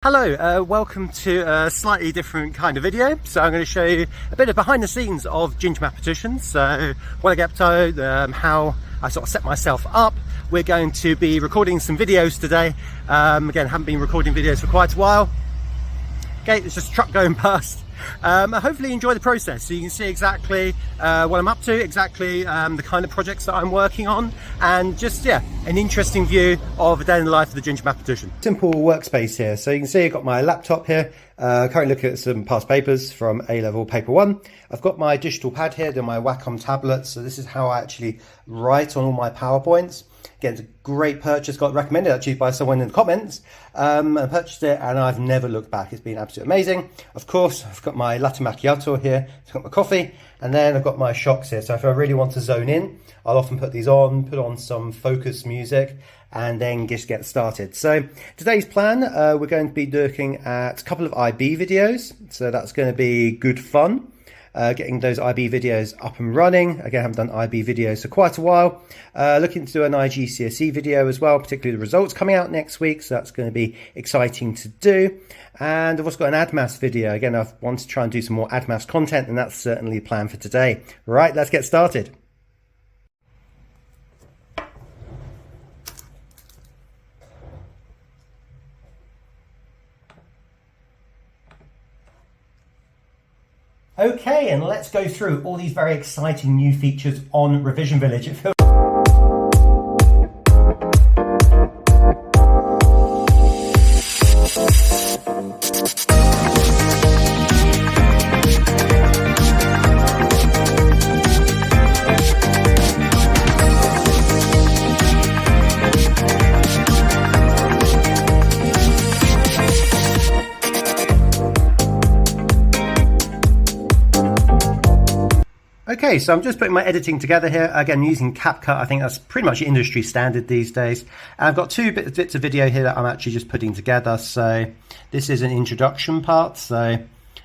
Hello, welcome to a slightly different kind of video. So I'm going to show you a bit of behind the scenes of Ginger Mathematician. So what I get up to, how I sort of set myself up. We're going to be recording some videos today. Again, haven't been recording videos for quite a while. Okay, there's just a truck going past. Hopefully you enjoy the process so you can see exactly what I'm up to, exactly the kind of projects that I'm working on, and just an interesting view of a day in the life of the Ginger Mathematician. Simple workspace here, so you can see I've got my laptop here, currently looking at some past papers from A-level paper 1. I've got my digital pad here, they're my Wacom tablets, so this is how I actually write on all my PowerPoints. Again, it's a great purchase, got recommended actually by someone in the comments. I purchased it and I've never looked back. It's been absolutely amazing. Of course, I've got my latte macchiato here, I've got my coffee, and then I've got my shocks here. So if I really want to zone in, I'll often put these on, put on some focus music, and then just get started. So today's plan, we're going to be looking at a couple of IB videos. So that's going to be good fun. Getting those IB videos up and running. Again, I haven't done IB videos for quite a while. Looking to do an IGCSE video as well, particularly the results coming out next week, so that's going to be exciting to do. And I've also got an AdMaths video. Again, I want to try and do some more AdMaths content, and that's certainly the plan for today. Right, let's get started. Okay, and let's go through all these very exciting new features on Revision Village. Okay, so I'm just putting my editing together here, again using CapCut. I think that's pretty much industry standard these days. And I've got two bits of video here that I'm actually just putting together. So this is an introduction part. So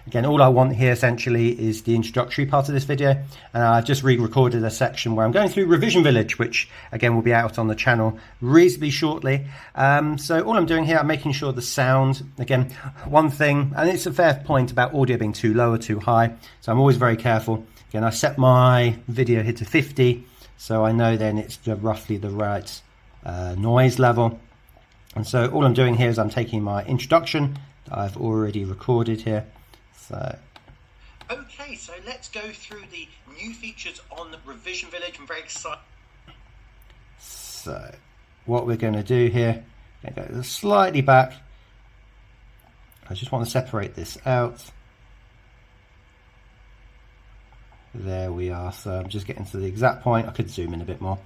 again, all I want here essentially is the introductory part of this video. And I've just re-recorded a section where I'm going through Revision Village, which again will be out on the channel reasonably shortly. So all I'm doing here, I'm making sure the sound, again, one thing, and it's a fair point about audio being too low or too high. So I'm always very careful. Again, I set my video here to 50, so I know then it's roughly the right noise level. And so all I'm doing here is I'm taking my introduction that I've already recorded here. So okay, so let's go through the new features on Revision Village. I'm very excited. So what we're going to do here, I'm going to go slightly back. I just want to separate this out. There we are. So I'm just getting to the exact point. I could zoom in a bit more.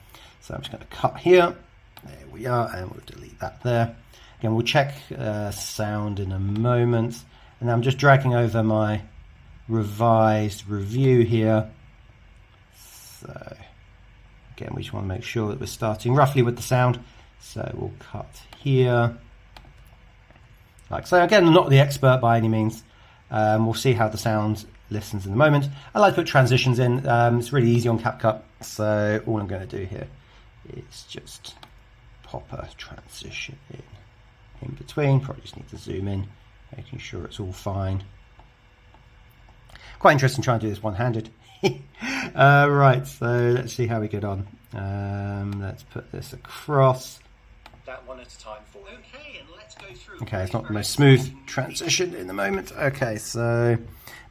So I'm just going to cut here. There we are, and we'll delete that there. Again, we'll check sound in a moment. And I'm just dragging over my revised review here. So again, we just want to make sure that we're starting roughly with the sound. So we'll cut here. Like so. Again, I'm not the expert by any means. We'll see how the sound listens in a moment. I like to put transitions in. It's really easy on CapCut. So all I'm going to do here is just pop a transition in between. Probably just need to zoom in, making sure it's all fine. Quite interesting trying to do this one-handed. Right, so let's see how we get on. Let's put this across. That one at a time for you. Okay, and let's go through. Okay, it's not the most smooth transition in the moment. Okay, so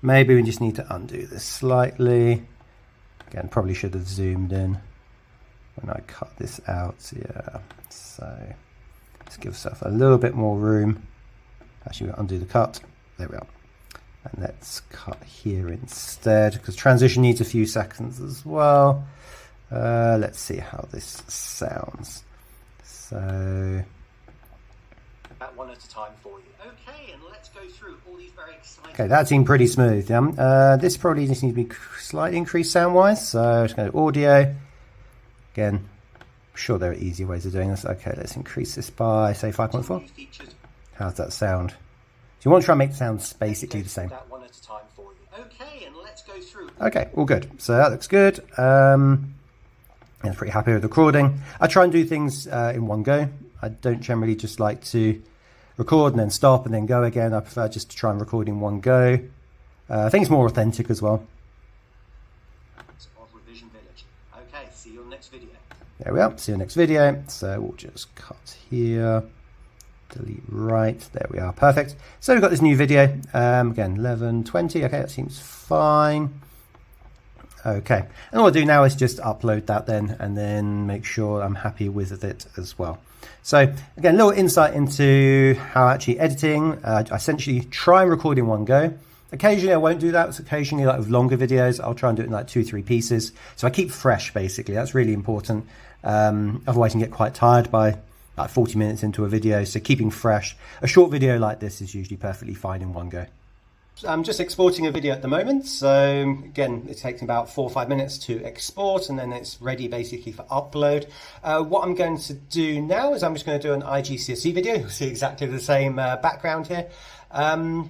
maybe we just need to undo this slightly. Again, probably should have zoomed in when I cut this out. Yeah, so let's give ourselves a little bit more room. Actually, we'll undo the cut. There we are. And let's cut here instead, because transition needs a few seconds as well. Let's see how this sounds. So that one at a time for you. Okay, and let's go through all these very exciting. Okay, that seemed pretty smooth. This probably just needs to be slightly increased sound-wise. So I'm just going to audio. Again, I'm sure there are easier ways of doing this. Okay, let's increase this by say 5.4. How's that sound? So you want to try and make the sounds basically the same. That one at a time for you. Okay, and let's go through. Okay, all good. So that looks good. I'm pretty happy with the recording. I try and do things in one go. I don't generally just like to record and then stop and then go again. I prefer just to try and record in one go. I think it's more authentic as well. Of Revision Village. Okay, see you on the next video. There we are, see you in the next video. So we'll just cut here, delete right, there we are, perfect. So we've got this new video, again, 11:20, okay, that seems fine. Okay, and all I do now is just upload that then, and then make sure I'm happy with it as well. So again, a little insight into how actually editing, I essentially try and record in one go. Occasionally I won't do that. It's occasionally like with longer videos, I'll try and do it in like 2-3 pieces. So I keep fresh basically, that's really important. Otherwise you can get quite tired by like 40 minutes into a video. So keeping fresh, a short video like this is usually perfectly fine in one go. I'm just exporting a video at the moment, so again it takes about 4 or 5 minutes to export and then it's ready basically for upload. What I'm going to do now is I'm just going to do an IGCSE video. You'll see exactly the same background here.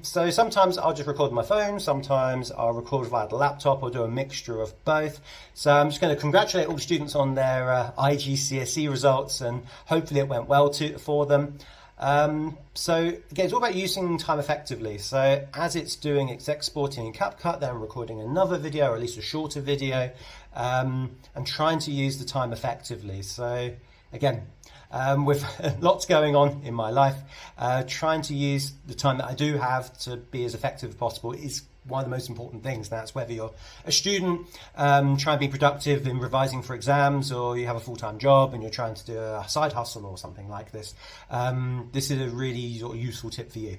So sometimes I'll just record my phone, sometimes I'll record via the laptop or do a mixture of both. So I'm just going to congratulate all the students on their IGCSE results and hopefully it went well for them. So again, it's all about using time effectively. So as it's exporting in CapCut, then I'm recording another video, or at least a shorter video, and trying to use the time effectively. So again, with lots going on in my life, trying to use the time that I do have to be as effective as possible is one of the most important things. That's whether you're a student trying to be productive in revising for exams, or you have a full-time job and you're trying to do a side hustle or something like this. This is a really sort of useful tip for you.